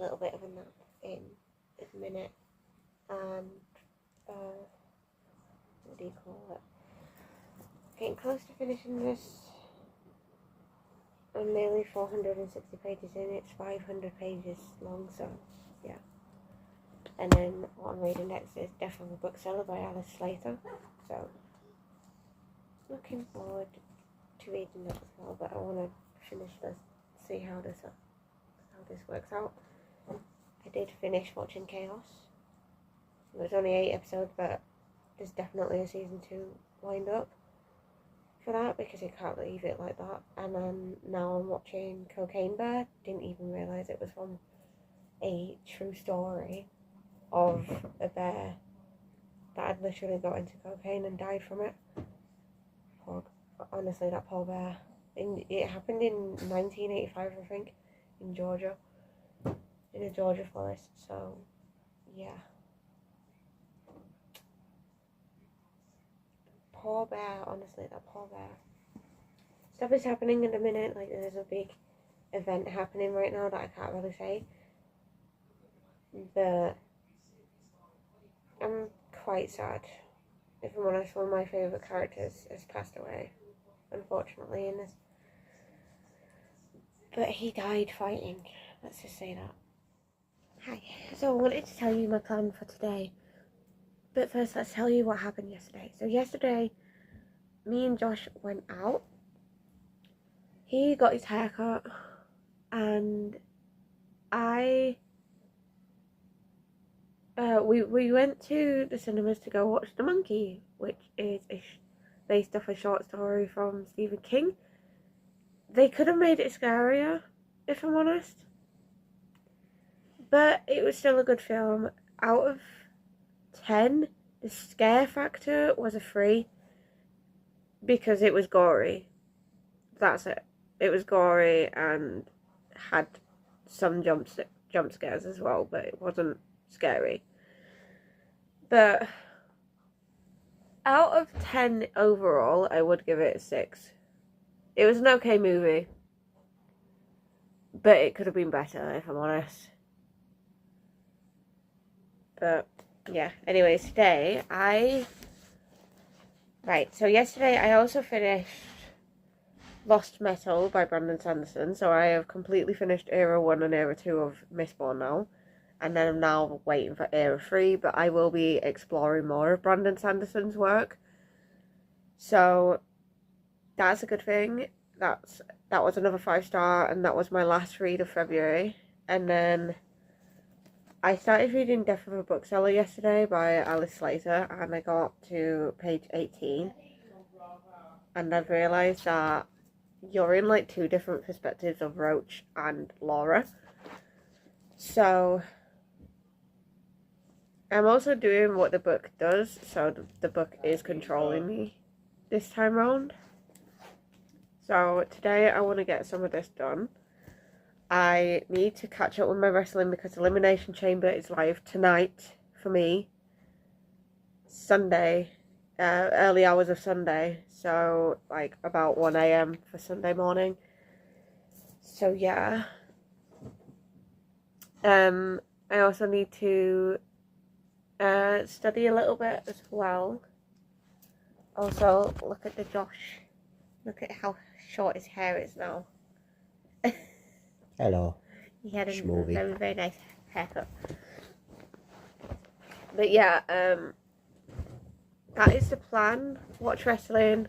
little bit of a nap in a minute, and what do you call it? Getting close to finishing this. I'm nearly 460 pages in. It's 500 pages long, so yeah. And then what I'm reading next is Death of a Bookseller by Alice Slater. So looking forward to reading that as well. But I want to finish this, see how this works out. I did finish watching Chaos. It was only 8 episodes, but there's definitely a season 2 lined up for that, because you can't leave it like that. And then now I'm watching Cocaine Bear. Didn't even realise it was from a true story of a bear that had literally got into cocaine and died from it. Honestly, that poor bear. It happened in 1985, I think, in Georgia, in a Georgia forest. So yeah, poor bear. Honestly, that poor bear. Stuff is happening in a minute. Like, there's a big event happening right now that I can't really say, but I'm quite sad. If I'm honest, one of my favourite characters has passed away, unfortunately, in this. But he died fighting. Let's just say that. Hi. So I wanted to tell you my plan for today. But first, let's tell you what happened yesterday. So yesterday, me and Josh went out. He got his hair cut, and we went to the cinemas to go watch The Monkey, which is based off a short story from Stephen King. They could have made it scarier, if I'm honest, but it was still a good film. Out of 10, the scare factor was a 3, because it was gory. That's it. It was gory and had some jump scares as well, but it wasn't scary. But out of 10 overall, I would give it a 6. It was an okay movie, but it could have been better, if I'm honest. But yeah, anyways, today so yesterday I also finished Lost Metal by Brandon Sanderson, so I have completely finished Era 1 and Era 2 of Mistborn now, and then I'm now waiting for Era 3, but I will be exploring more of Brandon Sanderson's work, so that's a good thing. That was another 5-star, and that was my last read of February. And then I started reading Death of a Bookseller yesterday by Alice Slater, and I got to page 18, and I've realised that you're in like 2 different perspectives of Roach and Laura. So I'm also doing what the book does, so the book is controlling me this time round. So today I want to get some of this done. I need to catch up with my wrestling because Elimination Chamber is live tonight for me. Sunday, early hours of Sunday, so like about 1 AM for Sunday morning. So yeah. I also need to study a little bit as well. Also, look at the Josh. Look at how short his hair is now. Hello. He had a very, very nice haircut. But yeah, that is the plan. Watch wrestling,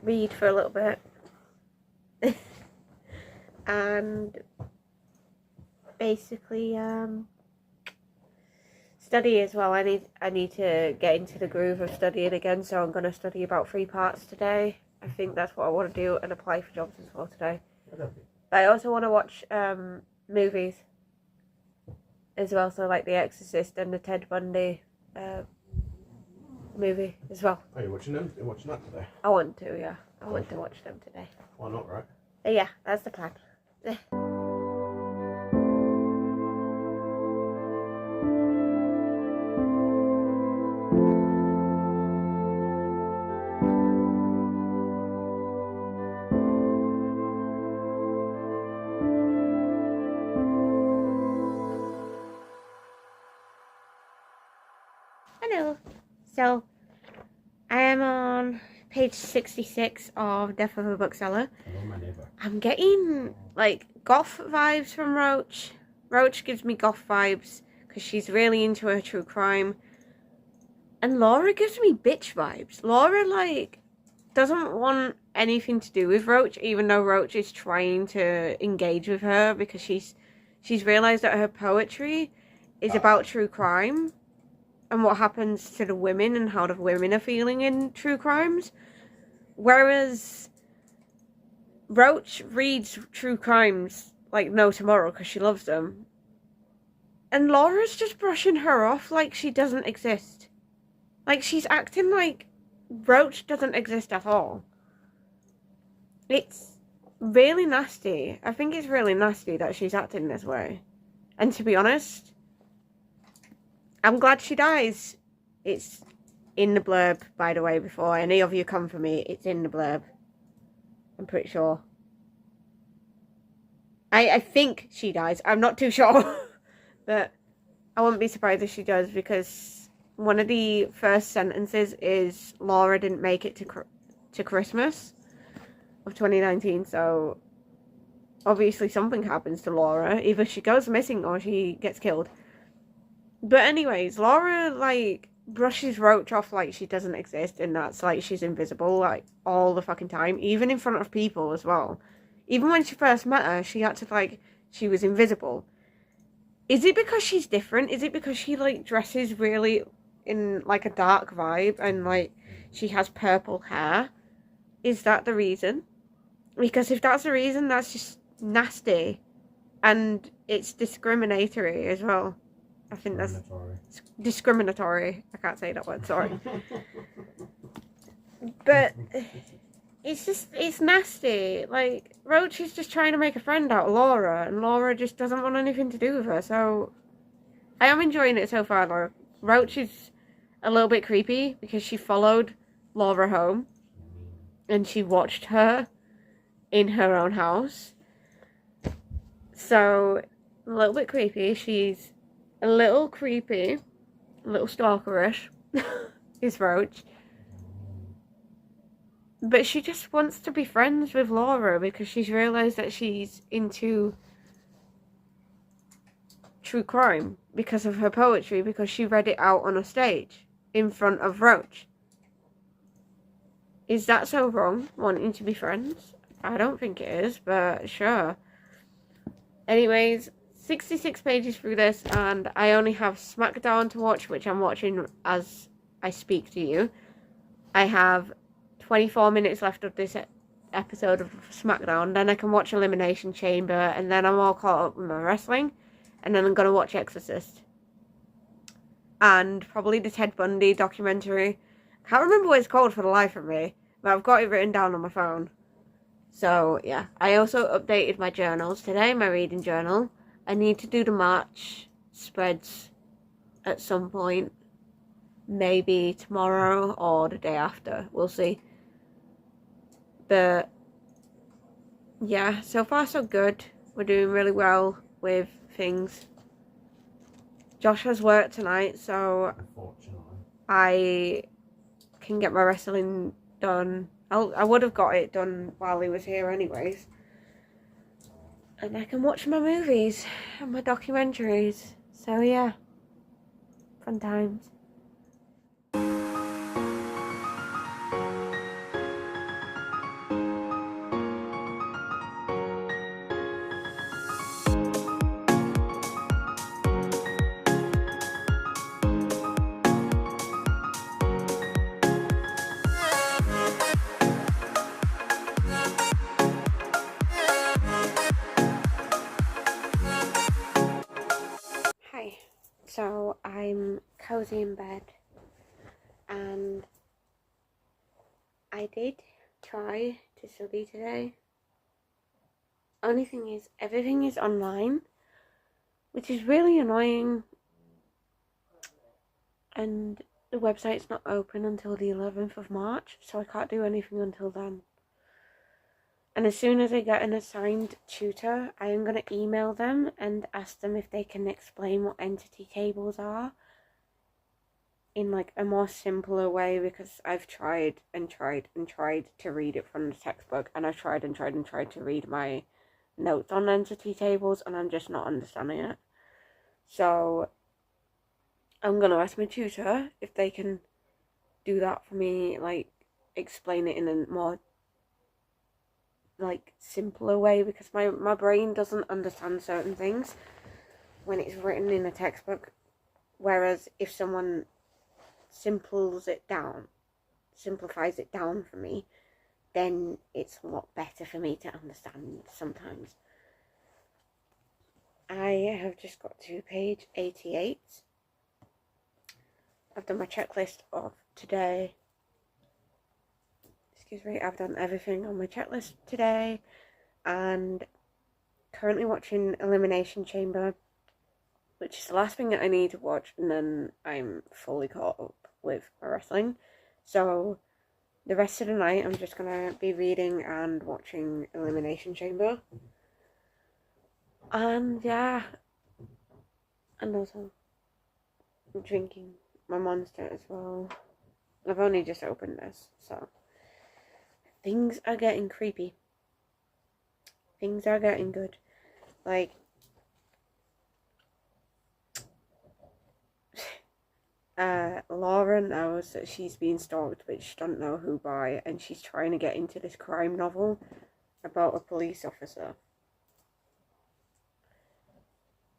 read for a little bit, and basically study as well. I need to get into the groove of studying again, so I'm going to study about 3 parts today. I think that's what I want to do, and apply for jobs as well today. But I also want to watch movies as well, so like The Exorcist and the Ted Bundy movie as well. Are you watching them? You're watching that today? I want to, yeah. I want to watch them today. Why not, right? Yeah, that's the plan. Hello. So, I am on page 66 of Death of a Bookseller. Hello, my neighbour. I'm getting, like, goth vibes from Roach. Roach gives me goth vibes because she's really into her true crime. And Laura gives me bitch vibes. Laura, like, doesn't want anything to do with Roach, even though Roach is trying to engage with her because she's realised that her poetry is about true crime and what happens to the women and how the women are feeling in true crimes. Whereas Roach reads true crimes like no tomorrow because she loves them. And Laura's just brushing her off like she doesn't exist. Like, she's acting like Roach doesn't exist at all. It's really nasty. I think it's really nasty that she's acting this way. And to be honest, I'm glad she dies. It's in the blurb, by the way, before any of you come for me. It's in the blurb. I'm pretty sure. I think she dies. I'm not too sure. But I wouldn't be surprised if she does, because one of the first sentences is Laura didn't make it to Christmas of 2019, so obviously something happens to Laura. Either she goes missing or she gets killed. But anyways, Laura, like, brushes Roach off like she doesn't exist, and that's like she's invisible, like, all the fucking time, even in front of people as well. Even when she first met her, she acted like she was invisible. Is it because she's different? Is it because she, like, dresses really in, like, a dark vibe and, like, she has purple hair? Is that the reason? Because if that's the reason, that's just nasty. And it's discriminatory as well. I think that's discriminatory. I can't say that word, sorry. But it's nasty. Like, Roach is just trying to make a friend out of Laura, and Laura just doesn't want anything to do with her, so I am enjoying it so far, though. Roach is a little bit creepy because she followed Laura home, and she watched her in her own house. So, a little bit creepy. She's a little creepy, a little stalkerish, is Roach. But she just wants to be friends with Laura because she's realised that she's into true crime because of her poetry, because she read it out on a stage in front of Roach. Is that so wrong, wanting to be friends? I don't think it is, but sure. Anyways, 66 pages through this, and I only have SmackDown to watch, which I'm watching as I speak to you. I have 24 minutes left of this episode of SmackDown, then I can watch Elimination Chamber, and then I'm all caught up with my wrestling, and then I'm going to watch Exorcist. And probably the Ted Bundy documentary. Can't remember what it's called for the life of me, but I've got it written down on my phone. So, yeah. I also updated my journals today, my reading journal. I need to do the March spreads at some point. Maybe tomorrow or the day after. We'll see. But, yeah, so far so good. We're doing really well with things. Josh has work tonight, so I can get my wrestling done. I would have got it done while he was here anyways. And I can watch my movies and my documentaries. So, yeah. Fun times. So I'm cozy in bed, and I did try to study today. Only thing is, everything is online, which is really annoying, and the website's not open until the 11th of March, so I can't do anything until then. And as soon as I get an assigned tutor, I am going to email them and ask them if they can explain what entity tables are. in like a more simpler way, because I've tried and tried and tried to read it from the textbook, and I've tried and tried and tried to read my notes on entity tables, and I'm just not understanding it. So I'm gonna ask my tutor if they can do that for me, like explain it in a more like simpler way, because my brain doesn't understand certain things when it's written in a textbook, whereas if someone simplifies it down for me, then it's a lot better for me to understand sometimes. I have just got to page 88. I've done my checklist of today. Excuse me, I've done everything on my checklist today, and currently watching Elimination Chamber, which is the last thing that I need to watch, and then I'm fully caught up with my wrestling. So the rest of the night I'm just gonna be reading and watching Elimination Chamber. And yeah, and also I'm drinking my Monster as well. I've only just opened this, so things are getting creepy. Things are getting good. Like, Laura knows that she's being stalked, but she doesn't know who by, and she's trying to get into this crime novel about a police officer.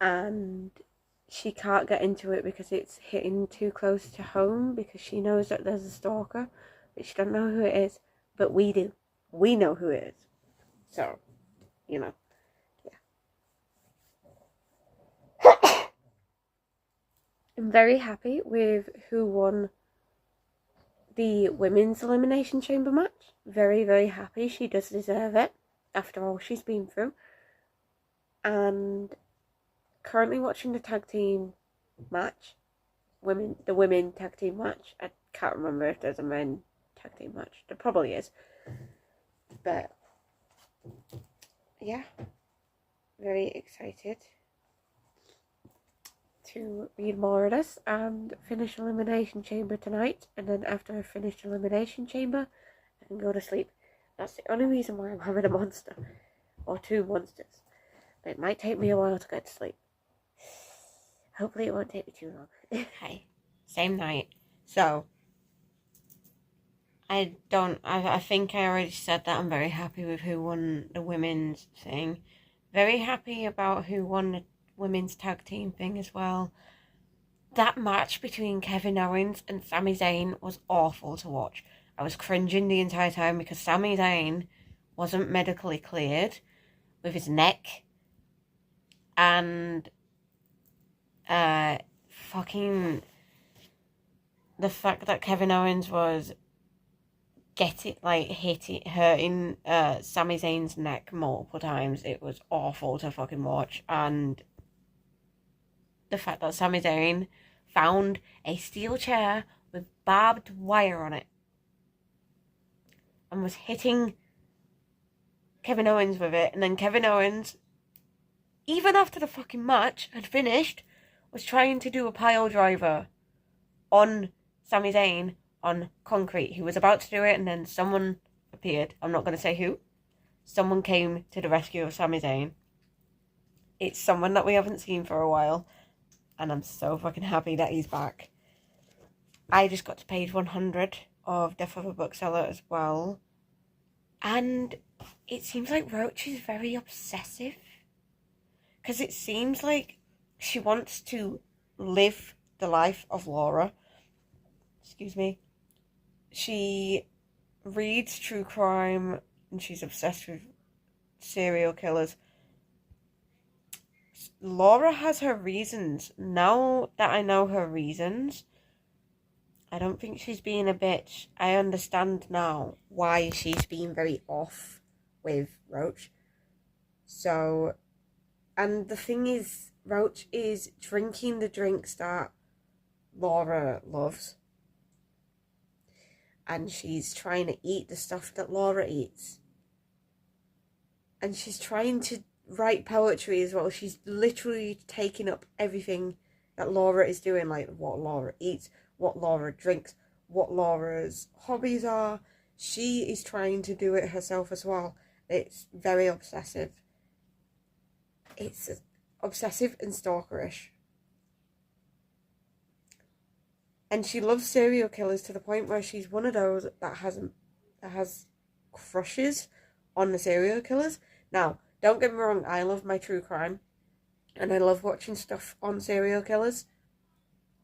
And she can't get into it because it's hitting too close to home, because she knows that there's a stalker, but she doesn't know who it is. But we do. We know who it is. So, you know, yeah. I'm very happy with who won the women's Elimination Chamber match. Very, very happy. She does deserve it after all she's been through. And currently watching the tag team match. The women tag team match. I can't remember if there's a men tag team match. There probably is. But yeah, very excited to read more of this and finish Elimination Chamber tonight. And then after I finish Elimination Chamber, I can go to sleep. That's the only reason why I'm having a monster. Or 2 monsters. But it might take me a while to get to sleep. Hopefully it won't take me too long. Hi. Same night. So, I think I already said that I'm very happy with who won the women's thing. Very happy about who won the women's tag team thing as well. That match between Kevin Owens and Sami Zayn was awful to watch. I was cringing the entire time because Sami Zayn wasn't medically cleared with his neck. And fucking the fact that Kevin Owens was hurting Sami Zayn's neck multiple times, it was awful to fucking watch. And the fact that Sami Zayn found a steel chair with barbed wire on it and was hitting Kevin Owens with it, and then Kevin Owens, even after the fucking match had finished, was trying to do a pile driver on Sami Zayn on concrete. He was about to do it, and then someone appeared. I'm not going to say who. Someone came to the rescue of Sami Zayn. It's someone that we haven't seen for a while, and I'm so fucking happy that he's back. I just got to page 100 of Death of a Bookseller as well. And it seems like Roach is very obsessive. Because it seems like she wants to live the life of Laura. Excuse me. She reads true crime and she's obsessed with serial killers. Laura has her reasons. Now that I know her reasons, I don't think she's being a bitch. I understand now why she's being very off with Roach. So, and the thing is, Roach is drinking the drinks that Laura loves. And she's trying to eat the stuff that Laura eats. And she's trying to write poetry as well. She's literally taking up everything that Laura is doing, like what Laura eats, what Laura drinks, what Laura's hobbies are. She is trying to do it herself as well. It's very obsessive. It's obsessive and stalkerish. And she loves serial killers to the point where she's one of those that has crushes on the serial killers. Now, don't get me wrong, I love my true crime. And I love watching stuff on serial killers.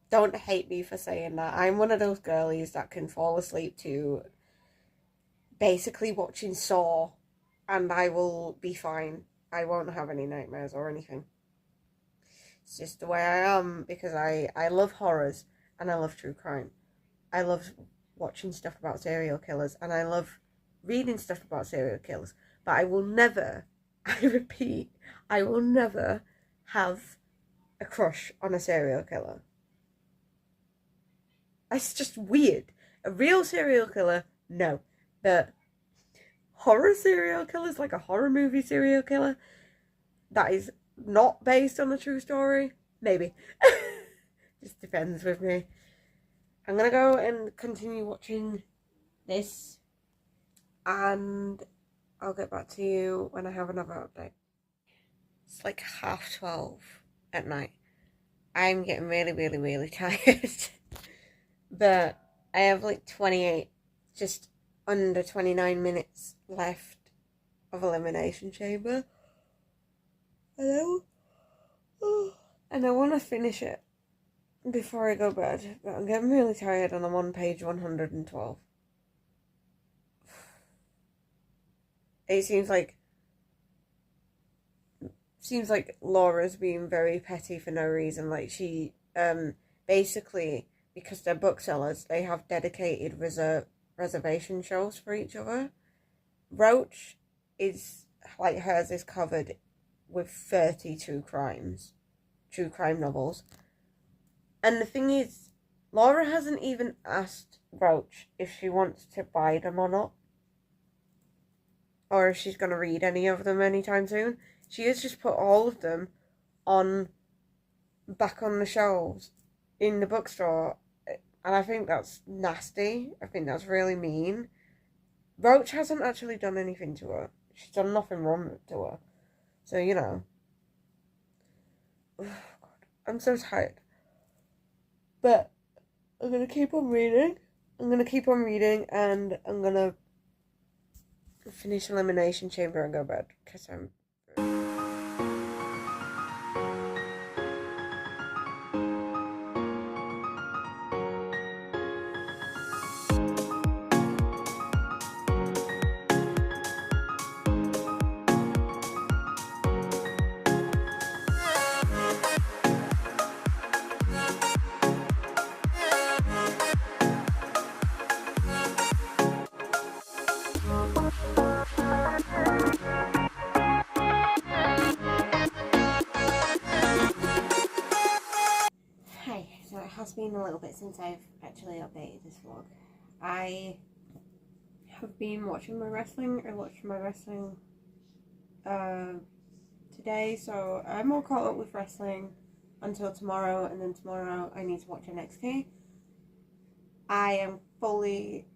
Don't hate me for saying that. I'm one of those girlies that can fall asleep to basically watching Saw and I will be fine. I won't have any nightmares or anything. It's just the way I am because I love horrors and I love true crime. I love watching stuff about serial killers and I love reading stuff about serial killers. But I will never, I repeat, I will never have a crush on a serial killer. It's just weird. A real serial killer, no. But horror serial killers, like a horror movie serial killer, that is not based on a true story, maybe. Just depends with me. I'm gonna go and continue watching this, and I'll get back to you when I have another update. It's like 12:30 at night. I'm getting really, really, really tired. But I have like 28, just under 29 minutes left of Elimination Chamber. And I want to finish it before I go to bed. But I'm getting really tired and I'm on page 112. It seems like Laura's being very petty for no reason. Like she, basically, because they're booksellers, they have dedicated reservation shows for each other. Roach is, like hers is covered with 30 true crime novels. And the thing is, Laura hasn't even asked Roach if she wants to buy them or not. Or if she's going to read any of them anytime soon. She has just put all of them back on the shelves in the bookstore. And I think that's nasty. I think that's really mean. Roach hasn't actually done anything to her. She's done nothing wrong to her. So, you know. Oh, God. I'm so tired. But I'm going to keep on reading. And I'm going to finish Elimination Chamber and go to bed. Because I'm... It's been a little bit since I've actually updated this vlog. I have been watching my wrestling. I watched my wrestling today, so I'm all caught up with wrestling until tomorrow, and then tomorrow I need to watch NXT. I am fully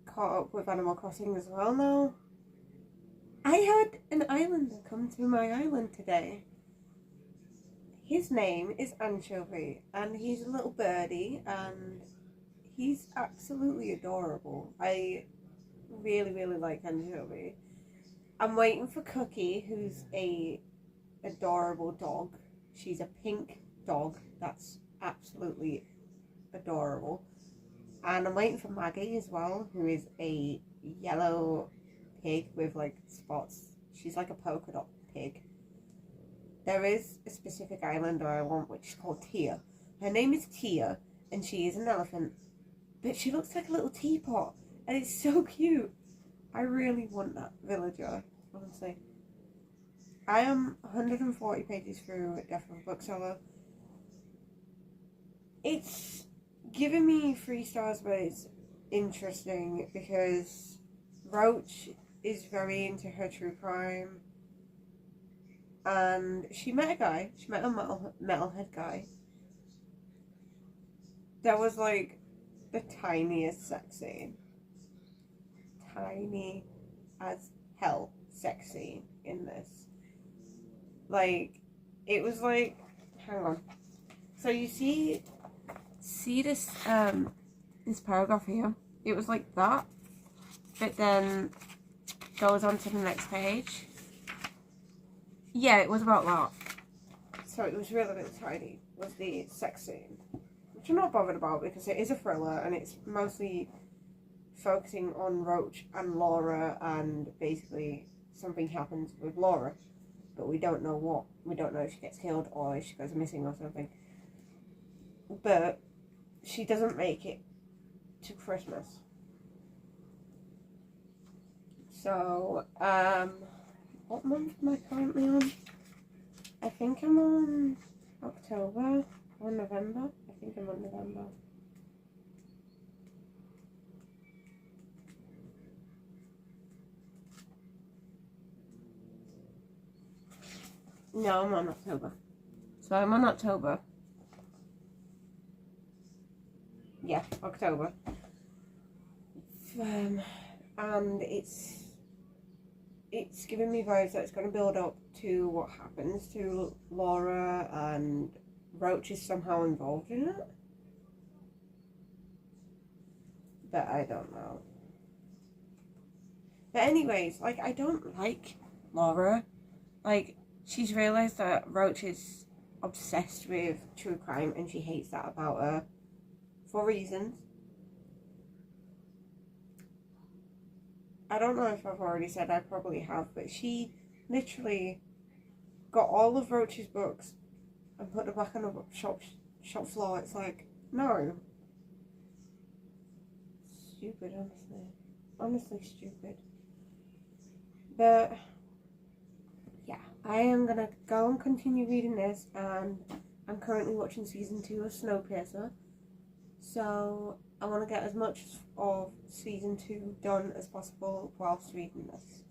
caught up with Animal Crossing as well now. I had an islander come to my island today. His name is Anchovy, and he's a little birdie, and he's absolutely adorable. I really, really like Anchovy. I'm waiting for Cookie, who's a adorable dog. She's a pink dog that's absolutely adorable. And I'm waiting for Maggie as well, who is a yellow pig with like spots. She's like a polka dot pig. There is a specific islander I want, which is called Tia. Her name is Tia, and she is an elephant, but she looks like a little teapot, and it's so cute. I really want that villager, honestly. I am 140 pages through Death of a Bookseller. It's giving me 3 stars, but it's interesting because Roach is very into her true crime. And she met a guy, she met a metalhead guy, there was like the tiniest sex scene. Tiny as hell sex scene in this. Like, it was like, hang on. So you see this this paragraph here? It was like that, but then goes on to the next page. Yeah, it was about that. So it was really, really tiny, was the sex scene. Which I'm not bothered about because it is a thriller and it's mostly focusing on Roach and Laura, and basically something happens with Laura. But we don't know what. We don't know if she gets killed or if she goes missing or something. But she doesn't make it to Christmas. So, what month am I currently on? I think I'm on October or November. I think I'm on November. No, I'm on October. So I'm on October. Yeah, October. And it's giving me vibes that it's going to build up to what happens to Laura, and Roach is somehow involved in it. But I don't know. But anyways, like, I don't like Laura. Like, she's realised that Roach is obsessed with true crime and she hates that about her for reasons. I don't know if I've already said, I probably have, but she literally got all of Roach's books and put them back on the shop floor. It's like, no. Stupid, honestly. Honestly stupid. But yeah, I am going to go and continue reading this, and I'm currently watching season 2 of Snowpiercer. So I want to get as much of season 2 done as possible whilst reading this.